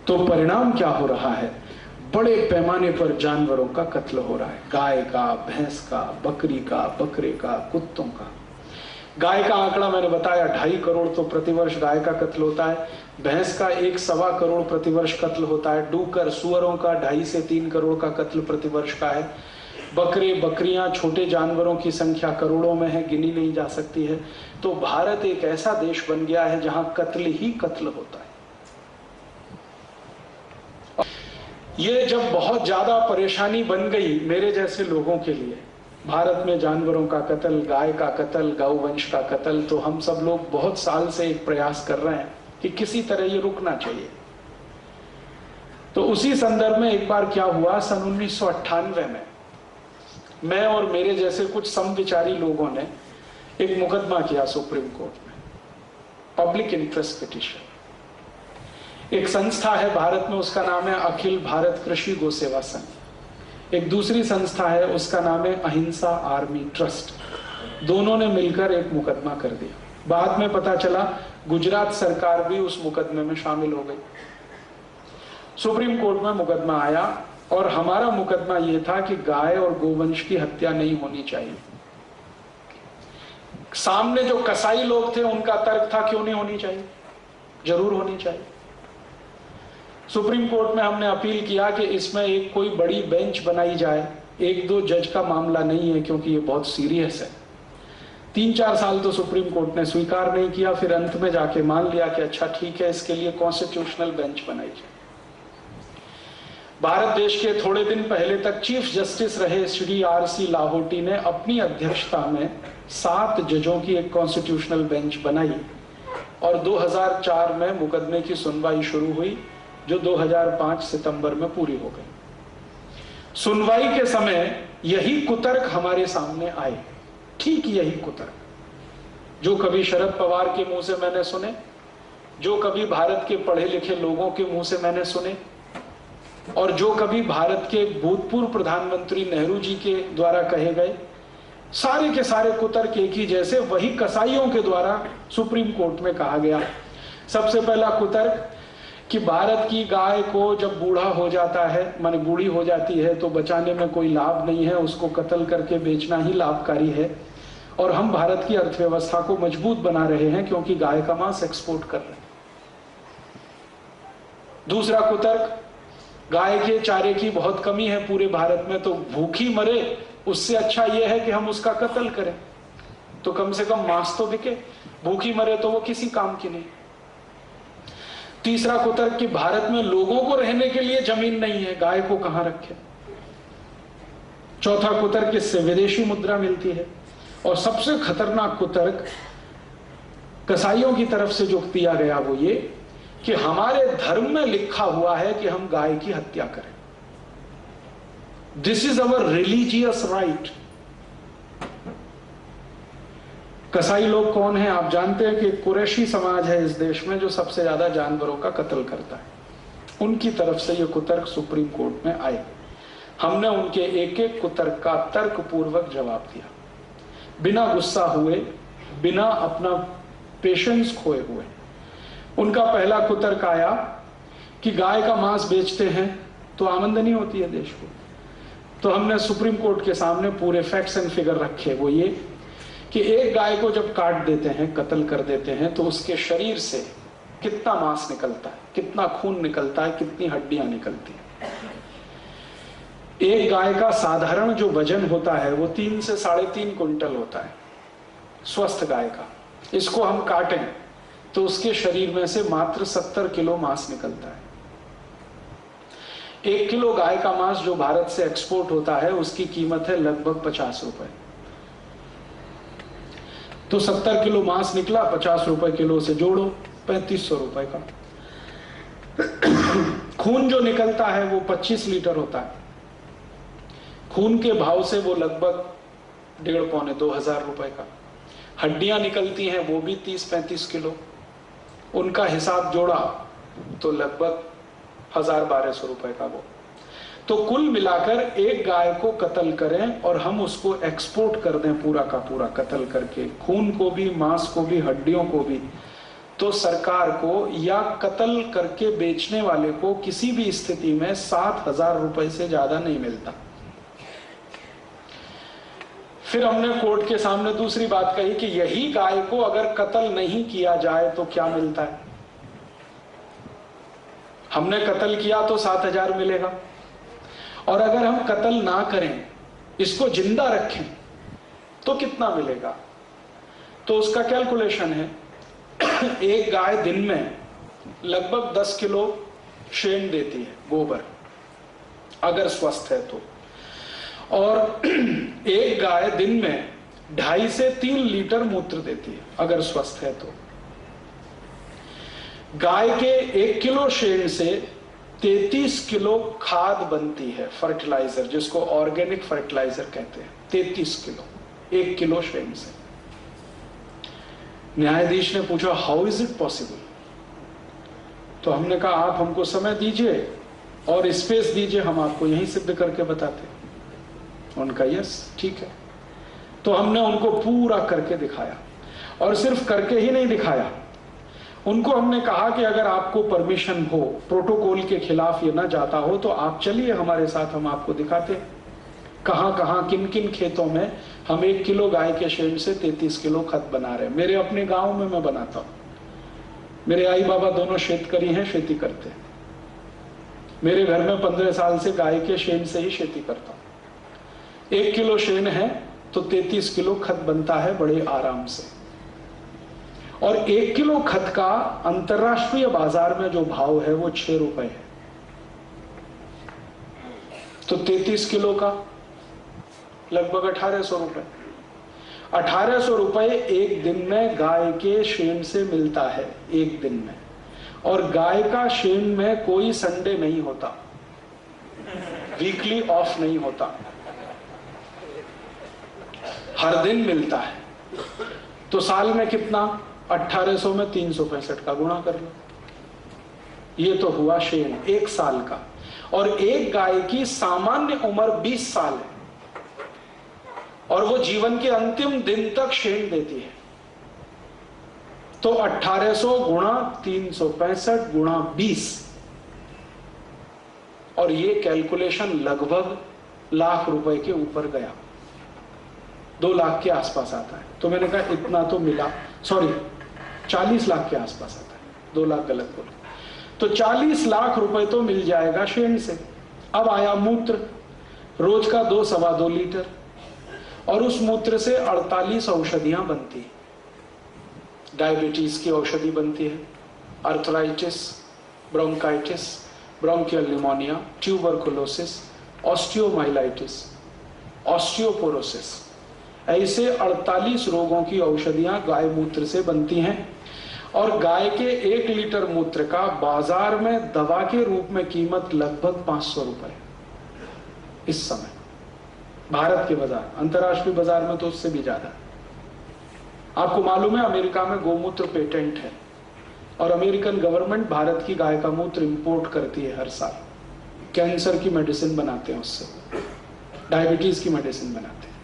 तो परिणाम क्या हो रहा है? बड़े पैमाने पर जानवरों का कत्ल हो रहा है, गाय का, भैंस का, बकरी का, बकरे का, कुत्तों का। गाय का आंकड़ा मैंने बताया 2.5 करोड़ तो प्रतिवर्ष गाय का कत्ल होता है। भैंस का 1.25 करोड़ प्रतिवर्ष कत्ल होता है। डूकर सुअरों का 2.5 से 3 करोड़ का कत्ल प्रतिवर्ष का है। बकरे बकरियां छोटे जानवरों की संख्या करोड़ों में है, गिनी नहीं जा सकती है। तो भारत एक ऐसा देश बन गया है जहां कत्ल ही कत्ल होता है। ये जब बहुत ज्यादा परेशानी बन गई मेरे जैसे लोगों के लिए, भारत में जानवरों का कत्ल, गाय का कत्ल, गौवंश का कत्ल, तो हम सब लोग बहुत साल से एक प्रयास कर रहे हैं कि किसी तरह ये रुकना चाहिए। तो उसी संदर्भ में एक बार क्या हुआ, सन 1998 में मैं और मेरे जैसे कुछ समविचारी लोगों ने एक मुकदमा किया सुप्रीम कोर्ट में, पब्लिक इंटरेस्ट पिटीशन। एक संस्था है भारत में, उसका नाम है अखिल भारत कृषि गो सेवा संघ। एक दूसरी संस्था है, उसका नाम है अहिंसा आर्मी ट्रस्ट। दोनों ने मिलकर एक मुकदमा कर दिया। बाद में पता चला गुजरात सरकार भी उस मुकदमे में शामिल हो गई। सुप्रीम कोर्ट में मुकदमा आया और हमारा मुकदमा यह था कि गाय और गोवंश की हत्या नहीं होनी चाहिए। सामने जो कसाई लोग थे उनका तर्क था क्यों नहीं होनी चाहिए, जरूर होनी चाहिए। सुप्रीम कोर्ट में हमने अपील किया कि इसमें एक कोई बड़ी बेंच बनाई जाए। 1-2 जज का मामला नहीं है क्योंकि ये बहुत सीरियस है। 3-4 साल तो सुप्रीम कोर्ट ने स्वीकार नहीं किया, फिर अंत में जाके मान लिया कि अच्छा ठीक है, इसके लिए कॉन्स्टिट्यूशनल बेंच बनाई जाए। भारत देश के थोड़े दिन पहले तक चीफ जस्टिस रहे श्री RC लाहोटी ने अपनी अध्यक्षता में 7 जजों की एक कॉन्स्टिट्यूशनल बेंच बनाई और 2004 में मुकदमे की सुनवाई शुरू हुई, जो 2005 सितंबर में पूरी हो गई। सुनवाई के समय यही कुतर्क हमारे सामने आए, ठीक यही कुतर्क जो कभी शरद पवार के मुंह से मैंने सुने, जो कभी भारत के पढ़े लिखे लोगों के मुंह से मैंने सुने, और जो कभी भारत के भूतपूर्व प्रधानमंत्री नेहरू जी के द्वारा कहे गए। सारे के सारे कुतर्क एक ही जैसे वही कसाईयों के द्वारा सुप्रीम कोर्ट में कहा गया। सबसे पहला कुतर्क कि भारत की गाय को जब बूढ़ा हो जाता है, माने बूढ़ी हो जाती है, तो बचाने में कोई लाभ नहीं है, उसको कत्ल करके बेचना ही लाभकारी है और हम भारत की अर्थव्यवस्था को मजबूत बना रहे हैं क्योंकि गाय का मांस एक्सपोर्ट कर रहे हैं। दूसरा कुतर्क, गाय के चारे की बहुत कमी है पूरे भारत में, तो भूखी मरे उससे अच्छा यह है कि हम उसका कत्ल करें, तो कम से कम मांस तो बिके, भूखी मरे तो वो किसी काम की नहीं। तीसरा कुतर्क कि भारत में लोगों को रहने के लिए जमीन नहीं है, गाय को कहां रखे। चौथा कुतर्क, इससे विदेशी मुद्रा मिलती है। और सबसे खतरनाक कुतर्क कसाईयों की तरफ से जो दिया गया वो ये कि हमारे धर्म में लिखा हुआ है कि हम गाय की हत्या करें। This is our religious right. कसाई लोग कौन हैं आप जानते हैं कि कुरैशी समाज है इस देश में जो सबसे ज्यादा जानवरों का कत्ल करता है। उनकी तरफ से ये कुतर्क सुप्रीम कोर्ट में आए। हमने उनके एक एक कुतर्क का तर्कपूर्वक जवाब दिया, बिना गुस्सा हुए, बिना अपना पेशेंस खोए हुए। उनका पहला कुतर्क आया कि गाय का मांस बेचते हैं तो आमदनी होती है देश को। तो हमने सुप्रीम कोर्ट के सामने पूरे फैक्ट्स एंड फिगर रखे, वो ये कि एक गाय को जब काट देते हैं, कत्ल कर देते हैं, तो उसके शरीर से कितना मांस निकलता है, कितना खून निकलता है, कितनी हड्डियां निकलती हैं। एक गाय का साधारण जो वजन होता है वो 3 से 3.5 कुंटल होता है, स्वस्थ गाय का। इसको हम काटें तो उसके शरीर में से मात्र 70 किलो मांस निकलता है। 1 किलो गाय का मांस जो भारत से एक्सपोर्ट होता है उसकी कीमत है लगभग 50 रुपए। तो 70 किलो मांस निकला, 50 रुपए किलो से जोड़ो, 3500 रुपए का। खून जो निकलता है वो 25 लीटर होता है। खून के भाव से वो लगभग 1,500-2 हजार रुपए का। हड्डियां निकलती हैं वो भी 30-35 किलो। उनका हिसाब जोड़ा तो लगभग 1000-1200 रुपए का वो। तो कुल मिलाकर एक गाय को कत्ल करें और हम उसको एक्सपोर्ट कर दें पूरा का पूरा कत्ल करके, खून को भी, मांस को भी, हड्डियों को भी, तो सरकार को या कत्ल करके बेचने वाले को किसी भी स्थिति में 7,000 रुपए से ज्यादा नहीं मिलता। फिर हमने कोर्ट के सामने दूसरी बात कही कि यही गाय को अगर कत्ल नहीं किया जाए तो क्या मिलता है। हमने कत्ल किया तो 7,000 मिलेगा, और अगर हम कत्ल ना करें, इसको जिंदा रखें, तो कितना मिलेगा। तो उसका कैलकुलेशन है, एक गाय दिन में लगभग 10 किलो शेण देती है, गोबर, अगर स्वस्थ है तो, और एक गाय दिन में 2.5 से 3 लीटर मूत्र देती है, अगर स्वस्थ है तो। गाय के 1 किलो शेण से 33 किलो खाद बनती है, फर्टिलाइजर, जिसको ऑर्गेनिक फर्टिलाइजर कहते हैं। 33 किलो 1 किलो शेण से। न्यायाधीश ने पूछा, हाउ इज इट पॉसिबल। तो हमने कहा, आप हमको समय दीजिए और स्पेस दीजिए, हम आपको यहीं सिद्ध करके बताते हैं। उनका यस, ठीक है। तो हमने उनको पूरा करके दिखाया, और सिर्फ करके ही नहीं दिखाया, उनको हमने कहा कि अगर आपको परमिशन हो, प्रोटोकॉल के खिलाफ ये ना जाता हो, तो आप चलिए हमारे साथ, हम आपको दिखाते कहां कहां किन किन खेतों में हम 1 किलो गाय के शेण से 33 किलो खत बना रहे हैं। मेरे अपने गांव में मैं बनाता हूं, मेरे आई बाबा दोनों शेतकरी हैं, खेती करते हैं। मेरे घर में 15 साल से गाय के शेण से ही खेती करता हूं। 1 किलो शेण है तो 33 किलो खत बनता है बड़े आराम से। और 1 किलो खत का अंतरराष्ट्रीय बाजार में जो भाव है वो 6 रुपए है। तो 33 किलो का लगभग 1800 रुपए। 1800 रुपए एक दिन में गाय के शेण से मिलता है, एक दिन में। और गाय का शेण में कोई संडे नहीं होता, वीकली ऑफ नहीं होता, हर दिन मिलता है। तो साल में कितना, 1800 में 365 का गुणा कर लो। ये तो हुआ शेण 1 साल का। और एक गाय की सामान्य उम्र 20 साल है, और वो जीवन के अंतिम दिन तक शेण देती है। तो 1800 गुणा 365 गुणा 20, और ये कैलकुलेशन लगभग लाख रुपए के ऊपर गया, 2 लाख के आसपास आता है। तो मैंने कहा इतना तो मिला, सॉरी 40 लाख के आसपास आता है, 2 लाख गलत बोला। तो 40 लाख रुपए तो मिल जाएगा शेण से। अब आया मूत्र, रोज का 2-2.25 लीटर, और उस मूत्र से 48 औषधियां बनती है। डायबिटीज की औषधि बनती है, arthritis, bronchitis, bronchial pneumonia, tuberculosis, osteomyelitis, osteoporosis, ऐसे 48 रोगों की औषधियां गाय मूत्र से बनती हैं। और गाय के 1 लीटर मूत्र का बाजार में दवा के रूप में कीमत लगभग 500 रुपए इस समय, भारत के बाजार। अंतर्राष्ट्रीय बाजार में तो उससे भी ज्यादा। आपको मालूम है अमेरिका में गोमूत्र पेटेंट है, और अमेरिकन गवर्नमेंट भारत की गाय का मूत्र इंपोर्ट करती है हर साल। कैंसर की मेडिसिन बनाते हैं उससे, डायबिटीज की मेडिसिन बनाते हैं।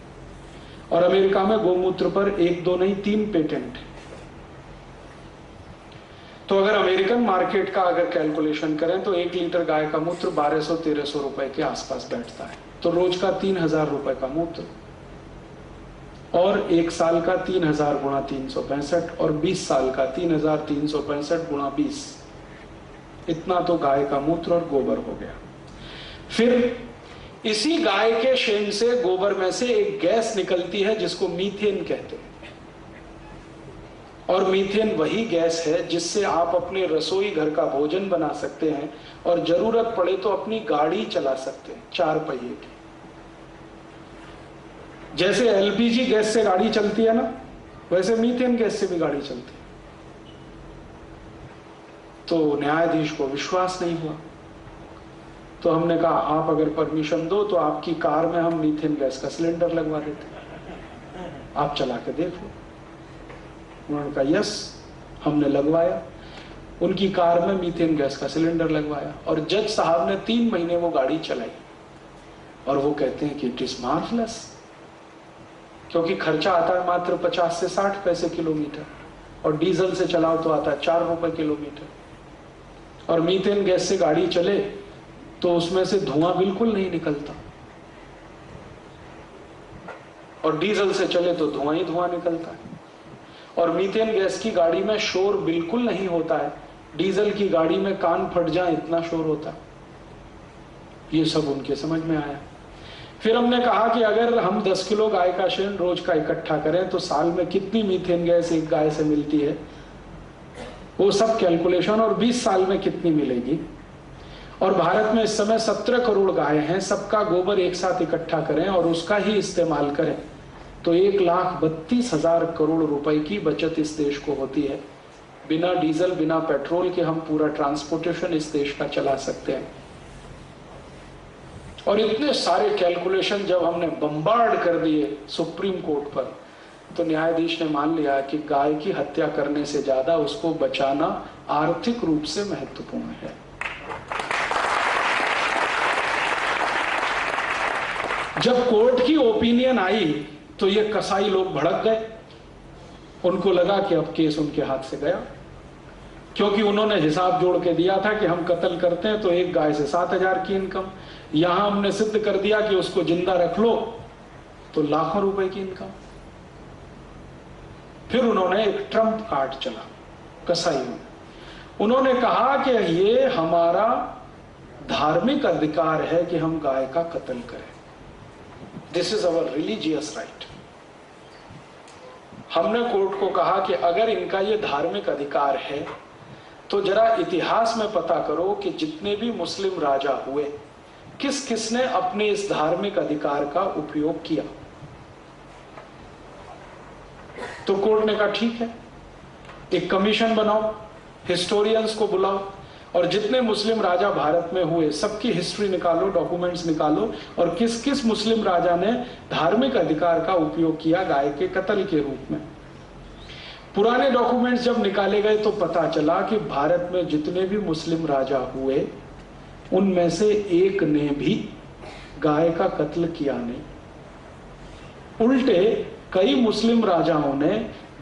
और अमेरिका में गोमूत्र पर 1-2 नहीं 3 पेटेंट है। तो अगर अमेरिकन मार्केट का अगर कैलकुलेशन करें तो 1 लीटर गाय का मूत्र 1200-1300 रुपए के आसपास बैठता है। तो रोज का 3000 रुपए का मूत्र, और 1 साल का 3000 गुणा 365, और 20 साल का 3365 गुणा 20, इतना तो गाय का मूत्र और गोबर हो गया। फिर इसी गाय के शेण से, गोबर में से एक गैस निकलती है जिसको मीथेन कहते हैं। और मीथेन वही गैस है जिससे आप अपने रसोई घर का भोजन बना सकते हैं, और जरूरत पड़े तो अपनी गाड़ी चला सकते हैं, 4 पहिए की। जैसे एलपीजी गैस से गाड़ी चलती है ना, वैसे मीथेन गैस से भी गाड़ी चलती है। तो न्यायाधीश को विश्वास नहीं हुआ। तो हमने कहा आप अगर परमिशन दो तो आपकी कार में हम मीथेन गैस का सिलेंडर लगवा देते, आप चला के देख लो। उन्होंने कहा यस, हमने लगवाया। उनकी कार में मीथेन गैस का सिलेंडर लगवाया, और जज साहब ने 3 महीने वो गाड़ी चलाई, और वो कहते हैं कि इट इज मार्वलस, क्योंकि खर्चा आता है मात्र 50 से 60 पैसे किलोमीटर, और डीजल से चलाओ तो आता है 4 रुपए किलोमीटर। और मीथेन गैस से गाड़ी चले तो उसमें से धुआं बिल्कुल नहीं निकलता, और डीजल से चले तो धुआं ही धुआं निकलता है। और मीथेन गैस की गाड़ी में शोर बिल्कुल नहीं होता है, डीजल की गाड़ी में कान फट जाए इतना शोर होता है। ये सब उनके समझ में आया। फिर हमने कहा कि अगर हम 10 किलो गाय का शेण रोज का इकट्ठा करें तो साल में कितनी मीथेन गैस एक गाय से मिलती है, वो सब कैलकुलेशन, और 20 साल में कितनी मिलेगी। और भारत में इस समय 17 करोड़ गाय हैं, सबका गोबर एक साथ इकट्ठा करें और उसका ही इस्तेमाल करें तो 1,32,000 करोड़ रुपए की बचत इस देश को होती है। बिना डीजल बिना पेट्रोल के हम पूरा ट्रांसपोर्टेशन इस देश का चला सकते हैं। और इतने सारे कैलकुलेशन जब हमने बम्बार्ड कर दिए सुप्रीम कोर्ट पर, तो न्यायाधीश ने मान लिया कि गाय की हत्या करने से ज्यादा उसको बचाना आर्थिक रूप से महत्वपूर्ण है। जब कोर्ट की ओपिनियन आई तो ये कसाई लोग भड़क गए, उनको लगा कि अब केस उनके हाथ से गया, क्योंकि उन्होंने हिसाब जोड़ के दिया था कि हम कत्ल करते हैं तो एक गाय से 7,000 की इनकम, यहां हमने सिद्ध कर दिया कि उसको जिंदा रख लो तो लाखों रुपए की इनकम। फिर उन्होंने एक ट्रम्प कार्ड चला कसाई में, उन्होंने कहा कि ये हमारा धार्मिक अधिकार है कि हम गाय का कत्ल करें, this is our religious right. हमने कोर्ट को कहा कि अगर इनका ये धार्मिक अधिकार है तो जरा इतिहास में पता करो कि जितने भी मुस्लिम राजा हुए किस किसने अपने इस धार्मिक अधिकार का उपयोग किया। तो कोर्ट ने कहा ठीक है, एक कमीशन बनाओ, हिस्टोरियंस को बुलाओ और जितने मुस्लिम राजा भारत में हुए सबकी हिस्ट्री निकालो, डॉक्यूमेंट्स निकालो और किस किस मुस्लिम राजा ने धार्मिक अधिकार का उपयोग किया गाय के कत्ल के रूप में। पुराने डॉक्यूमेंट्स जब निकाले गए तो पता चला कि भारत में जितने भी मुस्लिम राजा हुए उनमें से एक ने भी गाय का कत्ल किया नहीं। उल्टे कई मुस्लिम राजाओं ने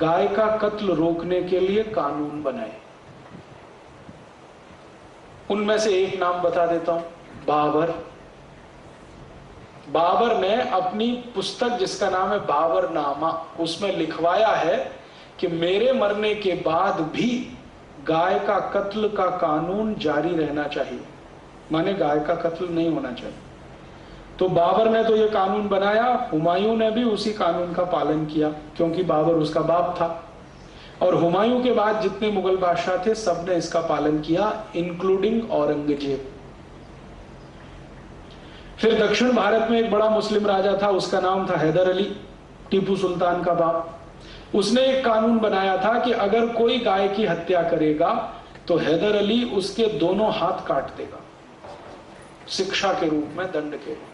गाय का कत्ल रोकने के लिए कानून बनाए। उनमें से एक नाम बता देता हूं, बाबर। बाबर ने अपनी पुस्तक जिसका नाम है बाबरनामा, उसमें लिखवाया है कि मेरे मरने के बाद भी गाय का कत्ल का कानून जारी रहना चाहिए, माने गाय का कत्ल नहीं होना चाहिए। तो बाबर ने तो ये कानून बनाया, हुमायूं ने भी उसी कानून का पालन किया क्योंकि बाबर उसका बाप था, और हुमायूं के बाद जितने मुगल बादशाह थे सबने इसका पालन किया, इंक्लूडिंग औरंगजेब। फिर दक्षिण भारत में एक बड़ा मुस्लिम राजा था, उसका नाम था हैदर अली, टीपू सुल्तान का बाप। उसने एक कानून बनाया था कि अगर कोई गाय की हत्या करेगा तो हैदर अली उसके दोनों हाथ काट देगा, शिक्षा के रूप में, दंड के रूप में।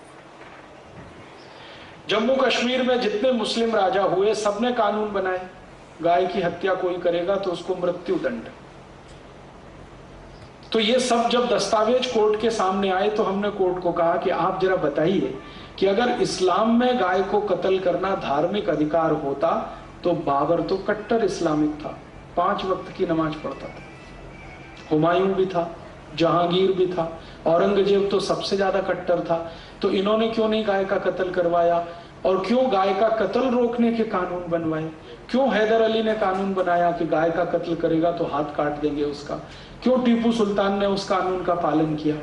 जम्मू कश्मीर में जितने मुस्लिम राजा हुए सबने कानून बनाए, गाय की हत्या कोई करेगा तो उसको मृत्यु दंड। तो ये सब जब दस्तावेज कोर्ट के सामने आए तो हमने कोर्ट को कहा कि आप जरा बताइए कि अगर इस्लाम में गाय को कत्ल करना धार्मिक अधिकार होता तो बाबर तो कट्टर इस्लामिक था, 5 वक्त की नमाज पढ़ता था, हुमायूं भी था, जहांगीर भी था, औरंगजेब तो सबसे ज्यादा कट्टर था, तो इन्होंने क्यों नहीं गाय का कत्ल करवाया? और क्यों गाय का कत्ल रोकने के कानून बनवाए? क्यों हैदर अली ने कानून बनाया कि गाय का कत्ल करेगा तो हाथ काट देंगे उसका? क्यों टीपू सुल्तान ने उस कानून का पालन किया?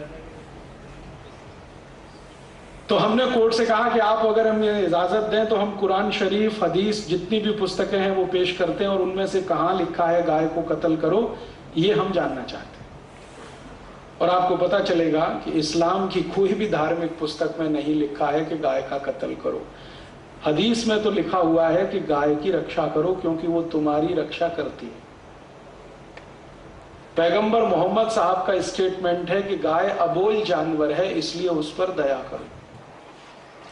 तो हमने कोर्ट से कहा कि आप अगर हमें इजाजत दें तो हम कुरान शरीफ, हदीस, जितनी भी पुस्तकें हैं वो पेश करते हैं और उनमें से कहां लिखा है गाय को कत्ल करो, ये हम जानना चाहते हैं। और आपको पता चलेगा कि इस्लाम की कोई भी धार्मिक पुस्तक में नहीं लिखा है कि गाय का कत्ल करो। हदीस में तो लिखा हुआ है कि गाय की रक्षा करो क्योंकि वो तुम्हारी रक्षा करती है। पैगंबर मोहम्मद साहब का स्टेटमेंट है कि गाय अबोल जानवर है इसलिए उस पर दया करो।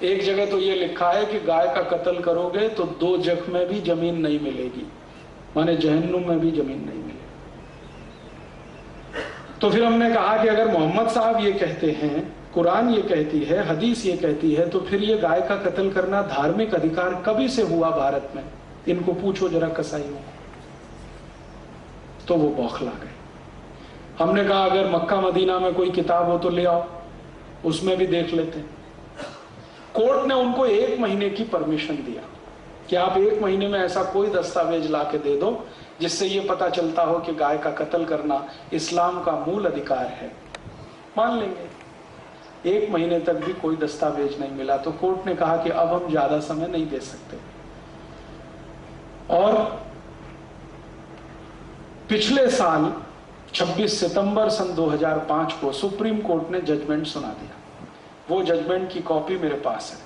एक जगह तो ये लिखा है कि गाय का कत्ल करोगे तो 2 जख में भी जमीन नहीं मिलेगी, माने जहन्नुम में भी जमीन नहीं मिलेगी। तो फिर हमने कहा कि अगर मोहम्मद साहब ये कहते हैं, कुरान ये कहती है, हदीस ये कहती है, तो फिर ये गाय का कत्ल करना धार्मिक अधिकार कभी से हुआ भारत में? इनको पूछो जरा कसाईयों को। तो वो बौखला गए। हमने कहा अगर मक्का मदीना में कोई किताब हो तो ले आओ, उसमें भी देख लेते। कोर्ट ने उनको 1 महीने की परमिशन दिया कि आप 1 महीने में ऐसा कोई दस्तावेज ला के दे दो जिससे ये पता चलता हो कि गाय का कत्ल करना इस्लाम का मूल अधिकार है। मान लेंगे। 1 महीने तक भी कोई दस्तावेज नहीं मिला तो कोर्ट ने कहा कि अब हम ज्यादा समय नहीं दे सकते, और पिछले साल 26 सितंबर सन 2005 को सुप्रीम कोर्ट ने जजमेंट सुना दिया। वो जजमेंट की कॉपी मेरे पास है,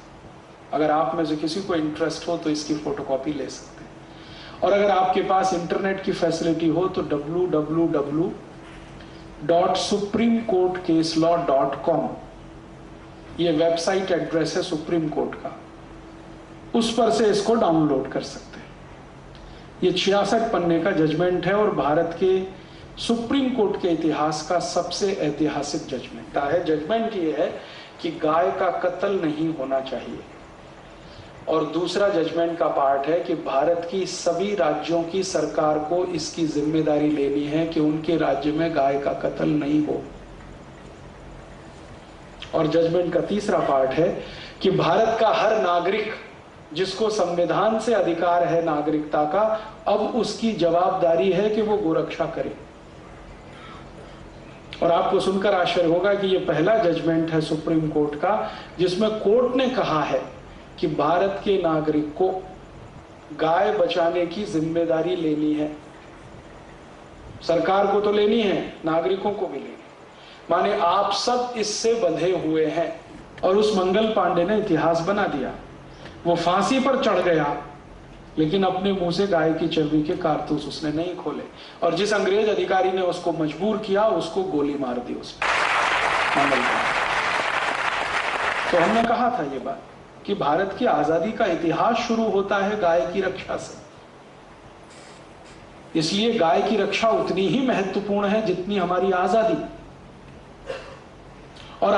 अगर आप में से किसी को इंटरेस्ट हो तो इसकी फोटोकॉपी ले सकते हैं। और अगर आपके पास इंटरनेट की फैसिलिटी हो तो www.supremecourtcaselaw.com ये वेबसाइट एड्रेस है सुप्रीम कोर्ट का, उस पर से इसको डाउनलोड कर सकते हैं। ये 66 पन्ने का जजमेंट है और भारत के सुप्रीम कोर्ट के इतिहास का सबसे ऐतिहासिक जजमेंट है। जजमेंट ये है कि गाय का कत्ल नहीं होना चाहिए, और दूसरा जजमेंट का पार्ट है कि भारत की सभी राज्यों की सरकार को इसकी जिम्मेदारी लेनी है कि उनके राज्य में गाय का कत्ल नहीं हो। और जजमेंट का तीसरा पार्ट है कि भारत का हर नागरिक जिसको संविधान से अधिकार है नागरिकता का, अब उसकी जवाबदारी है कि वो गोरक्षा करे। और आपको सुनकर आश्चर्य होगा कि ये पहला जजमेंट है सुप्रीम कोर्ट का जिसमें कोर्ट ने कहा है कि भारत के नागरिक को गाय बचाने की जिम्मेदारी लेनी है। सरकार को तो लेनी है, नागरिकों को भी लेनी है। माने आप सब इससे बंधे हुए हैं। और उस मंगल पांडे ने इतिहास बना दिया। वो फांसी पर चढ़ गया लेकिन अपने मुंह से गाय की चर्बी के कारतूस उसने नहीं खोले, और जिस अंग्रेज अधिकारी ने उसको मजबूर किया उसको गोली मार दी उसने, मंगल पांडे। तो हमने कहा था ये बात कि भारत की आजादी का इतिहास शुरू होता है गाय की रक्षा से। इसलिए गाय की रक्षा उतनी ही महत्वपूर्ण है जितनी हमारी आजादी। और